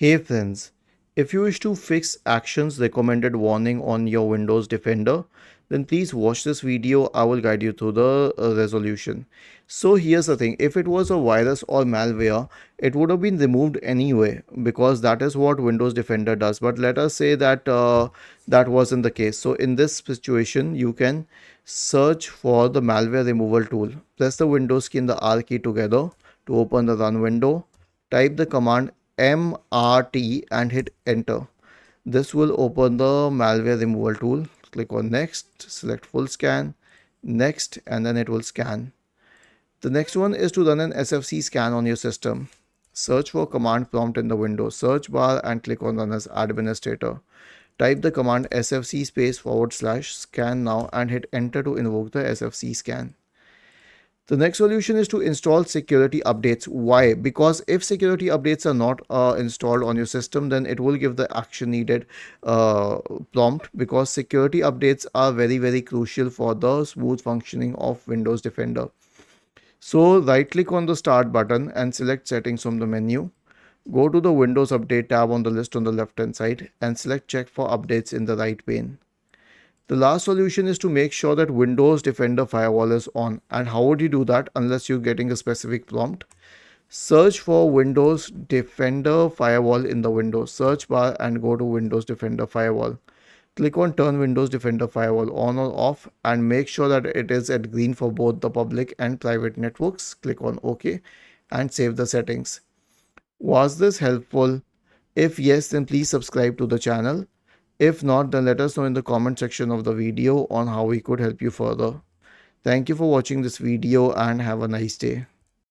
Hey friends, if you wish to fix actions recommended warning on your Windows Defender, then please watch this video. I will guide you through the resolution. So here's the thing, if it was a virus or malware, it would have been removed anyway because that is what Windows Defender does. But let us say that that wasn't the case. So in this situation, you can search for the malware removal tool. Press the Windows key and the R key together to open the run window. Type the command MRT and hit enter. This will open the malware removal tool. Click on next, select full scan, next, and then it will scan. The next one is to run an SFC scan on your system. Search for command prompt in the Windows search bar and click on run as administrator. Type the command sfc /scan now and hit enter to invoke the SFC scan. The next solution is to install security updates. Why? Because if security updates are not installed on your system, then it will give the action needed prompt, because security updates are very crucial for the smooth functioning of Windows Defender. So right click on the start button and select settings from the menu. Go to the Windows Update tab on the list on the left hand side and select check for updates in the right pane. The last solution is to make sure that Windows Defender Firewall is on. And how would you do that unless you're getting a specific prompt? Search for Windows Defender Firewall in the Windows search bar and go to Windows Defender Firewall. Click on Turn Windows Defender Firewall on or off and make sure that it is at green for both the public and private networks. Click on OK and save the settings. Was this helpful? If yes, then please subscribe to the channel. If not, then let us know in the comment section of the video on how we could help you further. Thank you for watching this video and have a nice day.